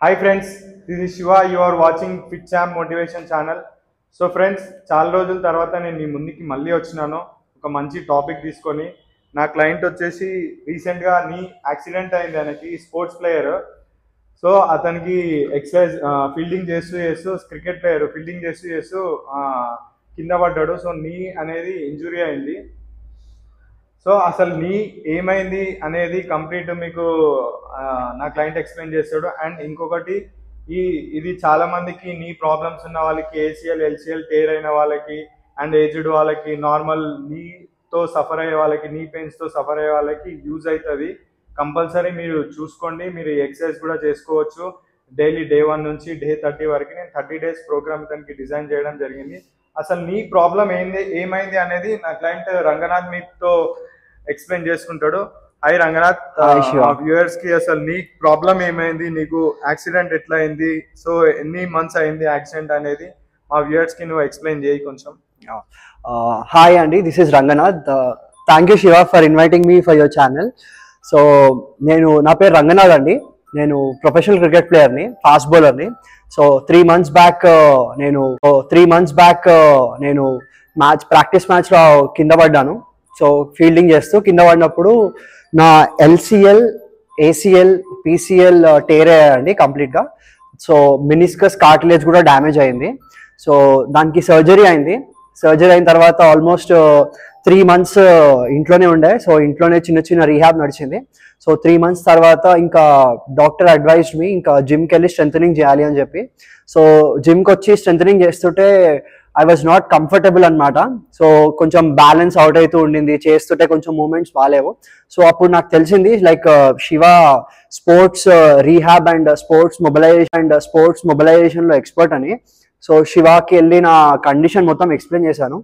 Hi friends, this is Shiva. You are watching Fit Champ Motivation channel. So friends, చాలా రోజుల తర్వాత నేను మీ ముందుకి మళ్ళీ వచ్చినాను ఒక మంచి టాపిక్ తీసుకొని. నా క్లయింట్ వచ్చేసి రీసెంట్గా యాక్సిడెంట్ అయింది. ఆయనకి స్పోర్ట్స్ ప్లేయర్. సో అతనికి ఎక్సర్సైజ్ ఫీల్డింగ్ చేస్తూ క్రికెట్ ప్లేయర్ ఫీల్డింగ్ చేస్తూ కింద పడ్డాడు. సో అనేది ఇంజురీ అయింది. సో అసలు ఏమైంది అనేది కంప్లీట్ మీకు నా క్లయింట్ ఎక్స్ప్లెయిన్ చేస్తాడు. అండ్ ఇంకొకటి, ఇది చాలా మందికి ప్రాబ్లమ్స్ ఉన్న వాళ్ళకి, ఏసీఎల్ ఎల్సీఎల్ టేర్ అయిన వాళ్ళకి అండ్ ఏజ్డ్ వాళ్ళకి, నార్మల్ తో సఫర్ అయ్యే వాళ్ళకి, పెయిన్స్తో సఫర్ అయ్యే వాళ్ళకి యూజ్ అవుతుంది. కంపల్సరీ మీరు చూసుకోండి. మీరు ఎక్సర్సైజ్ కూడా చేసుకోవచ్చు. డైలీ డే 1 నుంచి డే 30 వరకు నేను 30 days ప్రోగ్రామ్ తనకి డిజైన్ చేయడం జరిగింది. అసలు ప్రాబ్లం ఏమైంది అనేది నా క్లయింట్ రంగనాథ్ మీతో ఎక్స్ప్లెయిన్ చేసుకుంటాడు. హాయ్ రంగనాథ్, వ్యూవర్స్ కి అసలు ప్రాబ్లం ఏమైంది, నీకు యాక్సిడెంట్ ఎట్లా అయింది, సో ఎన్ని మంత్స్ అయింది యాక్సిడెంట్ అనేది మా వ్యూవర్స్ కి నువ్వు ఎక్స్ప్లెయిన్ చేయి కొంచెం. హాయ్ అండి, this is Ranganath. Thank you Shiva for inviting me for your channel. So నా పేరు రంగనాథ్ అండి. నేను ప్రొఫెషనల్ క్రికెట్ ప్లేయర్ని, ఫాస్ట్ బౌలర్ని. సో 3 months బ్యాక్ నేను ప్రాక్టీస్ మ్యాచ్లో కింద పడ్డాను. సో ఫీల్డింగ్ చేస్తూ కింద పడినప్పుడు నా ఎల్సీఎల్, ఏసీఎల్, పీసీఎల్ టేర్ అయ్యాయండి కంప్లీట్గా. సో మినిస్కస్ కార్టిలేజ్ కూడా డ్యామేజ్ అయింది. సో దానికి సర్జరీ అయింది. సర్జరీ అయిన తర్వాత ఆల్మోస్ట్ 3 months ఇంట్లోనే ఉండే. సో ఇంట్లోనే చిన్న రీహాబ్ నడిచింది. సో 3 months తర్వాత ఇంకా డాక్టర్ అడ్వైజ్డ్ మీ ఇంకా జిమ్కి వెళ్ళి స్ట్రెంథనింగ్ చేయాలి అని చెప్పి. సో జిమ్కి వచ్చి స్ట్రెంథనింగ్ చేస్తుంటే ఐ వాజ్ నాట్ కంఫర్టబుల్ అనమాట. సో కొంచెం బ్యాలెన్స్ అవుట్ అవుతూ ఉండింది, చేస్తుంటే కొంచెం మూమెంట్స్ బాగాలేవు. సో అప్పుడు నాకు తెలిసింది like Shiva sports rehab and sports మొబిలైజేషన్లో ఎక్స్పర్ట్ అని. సో శివాకి వెళ్ళి నా కండిషన్ మొత్తం ఎక్స్ప్లెయిన్ చేశాను.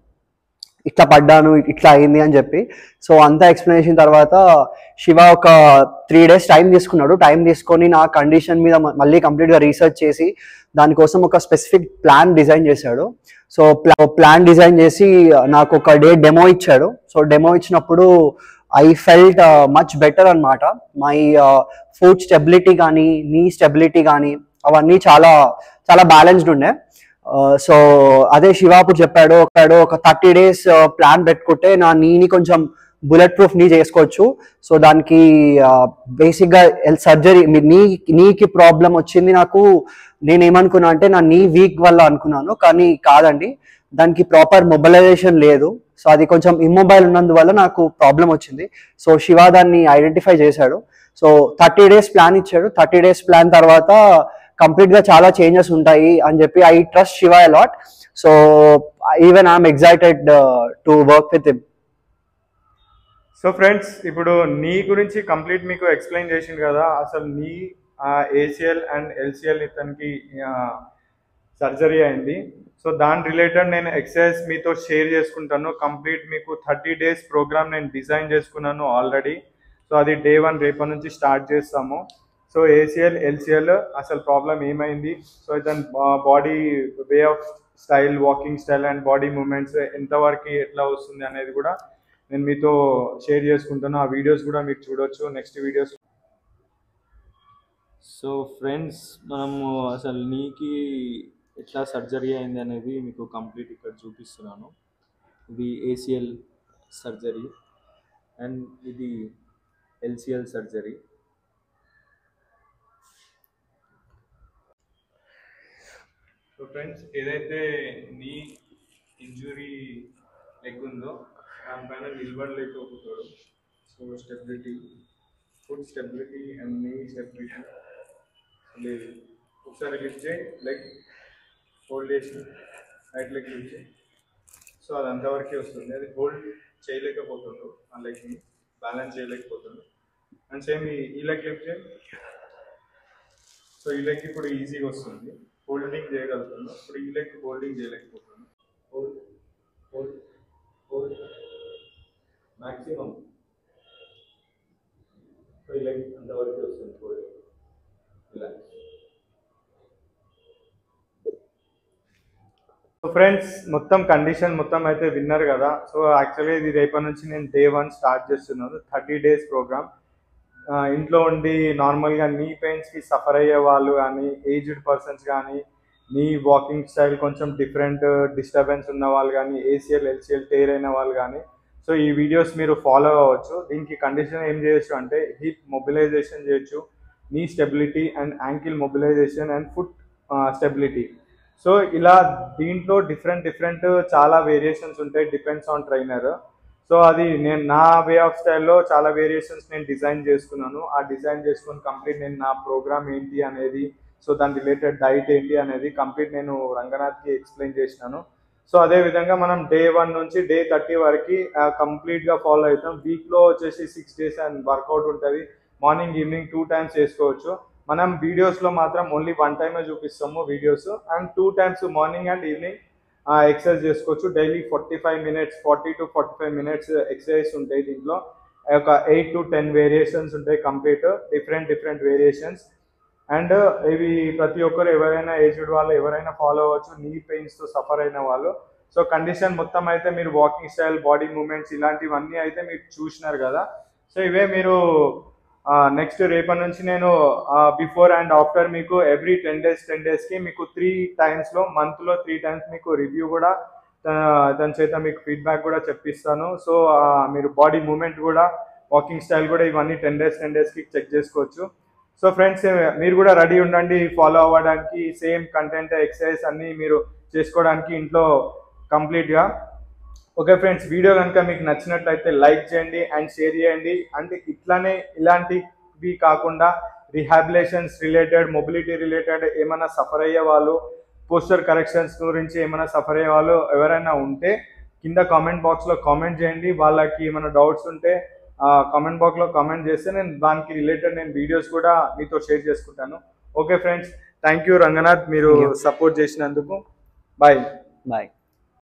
ఇట్లా పడ్డాను, ఇట్లా అయింది అని చెప్పి. సో అంతా ఎక్స్ప్లెనేషన్ తర్వాత శివ ఒక 3 days టైం తీసుకున్నాడు. టైం తీసుకొని నా కండిషన్ మీద మళ్ళీ కంప్లీట్గా రీసెర్చ్ చేసి దానికోసం ఒక స్పెసిఫిక్ ప్లాన్ డిజైన్ చేశాడు. సో ప్లాన్ డిజైన్ చేసి నాకు ఒక డే డెమో ఇచ్చాడు. సో డెమో ఇచ్చినప్పుడు ఐ ఫెల్ట్ మచ్ బెటర్ అనమాట. మై ఫుట్ స్టెబిలిటీ కానీ, నీ స్టెబిలిటీ కానీ అవన్నీ చాలా చాలా బ్యాలెన్స్డ్ ఉండే. సో అదే శివ అప్పుడు చెప్పాడు, ఒక 30 days ప్లాన్ పెట్టుకుంటే నా నీని కొంచెం బుల్లెట్ ప్రూఫ్ చేసుకోవచ్చు. సో దానికి బేసిక్గా సర్జరీ, నీకి ప్రాబ్లం వచ్చింది. నేనేమనుకున్నా అంటే నా వీక్ వల్ల అనుకున్నాను, కానీ కాదండి, దానికి ప్రాపర్ మొబిలైజేషన్ లేదు. సో అది కొంచెం ఇమ్మొబైల్ ఉన్నందువల్ల నాకు ప్రాబ్లం వచ్చింది. సో శివ దాన్ని ఐడెంటిఫై చేశాడు. సో 30 days ప్లాన్ ఇచ్చాడు. 30 days ప్లాన్ తర్వాత కంప్లీట్ గా చాలా చేంజెస్ ఉంటాయి అని చెప్పి I trust Shiva a lot. So even I'm excited to work with him. So friends, ఇప్పుడు గురించి కంప్లీట్ మీకు ఎక్స్ప్లెయిన్ చేసింది కదా. అసలు ఏసీఎల్ అండ్ ఎల్సీఎల్ ఇతనికి సర్జరీ అయింది. సో దాని రిలేటెడ్ నేను ఎక్సర్సైజ్ మీతో షేర్ చేసుకుంటాను. కంప్లీట్ మీకు 30 days ప్రోగ్రామ్ నేను డిజైన్ చేసుకున్నాను ఆల్రెడీ. సో అది డే 1 రేపటి నుంచి స్టార్ట్ చేస్తాము. సో ఏసీఎల్, ఎల్సీఎల్ అసలు ప్రాబ్లం ఏమైంది, సో ఇతని body way of style, walking style and body movements ఎంతవరకు ఎట్లా వస్తుంది అనేది కూడా నేను మీతో షేర్ చేసుకుంటాను. ఆ వీడియోస్ కూడా మీరు చూడొచ్చు నెక్స్ట్ వీడియోస్. సో ఫ్రెండ్స్, మనము అసలు ఎట్లా సర్జరీ అయింది అనేది మీకు కంప్లీట్ ఇక్కడ చూపిస్తున్నాను. ఇది ఏసీఎల్ సర్జరీ అండ్ ఇది ఎల్సీఎల్ సర్జరీ. సో ఫ్రెండ్స్, ఏదైతే ఇంజురీ లెగ్ ఉందో దానిపైన నిలబడలేకపోతాడు. So stability, foot stability and stability లేదు. ఒకసారి లిఫ్ట్ చేయి, లెగ్ హోల్డ్ చేసి రైట్ లెగ్ లిఫ్ట్ చేయి. సో అది అంతవరకే వస్తుంది. అది హోల్డ్ చేయలేకపోతుండు, ఆ లెగ్ని బ్యాలెన్స్ చేయలేకపోతుండు. అండ్ సేమ్ ఈ లెగ్ లిఫ్ట్ చేయి. సో ఈ లెగ్ ఇప్పుడు ఈజీగా వస్తుంది, హోల్డింగ్ చేయగలుగుతున్నాను. ఇప్పుడు ఈ లెగ్ హోల్డింగ్ చేయలేకపోతున్నాను. Hold hold hold maximum. So ఈ లెగ్ అంతవరకు వస్తుంది, హోల్డ్ రిలాక్స్. సో ఫ్రెండ్స్, మొత్తం కండిషన్ మొత్తం అయితే విన్నారు కదా. సో యాక్చువల్లీ ఇది రేపటి నుంచి నేను డే 1 స్టార్ట్ చేస్తున్నాను. 30 days ప్రోగ్రామ్. ఇంట్లో ఉండి నార్మల్గా నీ పెయిన్స్కి సఫర్ అయ్యే వాళ్ళు కానీ, ఏజ్డ్ పర్సన్స్ కానీ, నీ వాకింగ్ స్టైల్ కొంచెం డిఫరెంట్ డిస్టర్బెన్స్ ఉన్న వాళ్ళు కానీ, ఏసీఎల్ ఎల్సీఎల్ టేర్ అయిన వాళ్ళు కానీ, సో ఈ వీడియోస్ మీరు ఫాలో అవ్వచ్చు. దీనికి కండిషన్ ఏం చేయొచ్చు అంటే హిప్ మొబిలైజేషన్ చేయొచ్చు, knee stability and ankle mobilization and foot stability. So ఇలా దీంట్లో డిఫరెంట్ చాలా వేరియేషన్స్ ఉంటాయి, డిపెండ్స్ ఆన్ ట్రైనర్. సో అది నేను నా వే ఆఫ్ స్టైల్లో చాలా వేరియేషన్స్ నేను డిజైన్ చేసుకున్నాను. ఆ డిజైన్ చేసుకుని కంప్లీట్ నేను నా ప్రోగ్రామ్ ఏంటి అనేది, సో దాని రిలేటెడ్ డైట్ ఏంటి అనేది కంప్లీట్ నేను రంగనాథ్కి ఎక్స్ప్లెయిన్ చేసినాను. సో అదేవిధంగా మనం డే 1 నుంచి డే 30 వరకు కంప్లీట్గా ఫాలో అవుతాం. వీక్లో వచ్చేసి 6 days అండ్ వర్కౌట్ ఉంటుంది. మార్నింగ్ ఈవినింగ్ 2 times చేసుకోవచ్చు. మనం వీడియోస్లో మాత్రం ఓన్లీ 1 time చూపిస్తాము videos, and 2 times morning and evening exercise చేసుకోవచ్చు. డైలీ 40 to 45 minutes ఎక్సర్సైజ్ ఉంటాయి. దీంట్లో ఒక 8 to 10 వేరియేషన్స్ ఉంటాయి కంప్లీట్, డిఫరెంట్ వేరియేషన్స్. అండ్ ఇవి ప్రతి ఒక్కరు ఎవరైనా ఏజ్డ్ వాళ్ళు ఎవరైనా ఫాలో అవ్వచ్చు, నీ పెయిన్స్తో సఫర్ అయిన వాళ్ళు. సో కండిషన్ మొత్తం అయితే మీరు వాకింగ్ స్టైల్, బాడీ మూమెంట్స్ ఇలాంటివన్నీ అయితే మీరు చూసినారు కదా. సో ఇవే మీరు నెక్స్ట్ రేపటి నుంచి నేను బిఫోర్ అండ్ ఆఫ్టర్ మీకు ఎవ్రీ 10 daysకి మీకు 3 timesలో మంత్లో 3 times మీకు రివ్యూ కూడా దాని చేత మీకు ఫీడ్బ్యాక్ కూడా చెప్పిస్తాను. సో మీరు బాడీ మూమెంట్ కూడా, వాకింగ్ స్టైల్ కూడా ఇవన్నీ 10 daysకి చెక్ చేసుకోవచ్చు. సో ఫ్రెండ్స్, మీరు కూడా రెడీ ఉండండి ఫాలో అవ్వడానికి. సేమ్ కంటెంట్, ఎక్సర్సైజ్ అన్నీ మీరు చేసుకోవడానికి ఇంట్లో కంప్లీట్గా. ఓకే ఫ్రెండ్స్, వీడియో కనుక మీకు నచ్చినట్లయితే లైక్ చేయండి అండ్ షేర్ చేయండి. అంటే ఇలాంటివి కాకుండా రిహాబిలేషన్స్ రిలేటెడ్, మొబిలిటీ రిలేటెడ్ ఏమైనా సఫర్ అయ్యే వాళ్ళు, పోస్చర్ కరెక్షన్స్ గురించి ఏమైనా సఫర్ అయ్యే వాళ్ళు ఎవరైనా ఉంటే కింద కామెంట్ బాక్స్లో కామెంట్ చేయండి. వాళ్ళకి ఏమైనా డౌట్స్ ఉంటే కామెంట్ బాక్స్లో కామెంట్ చేస్తే నేను దానికి రిలేటెడ్ నేను వీడియోస్ కూడా మీతో షేర్ చేసుకుంటాను. Okay friends, thank you Ranganath, మీరు సపోర్ట్ చేసినందుకు. బాయ్.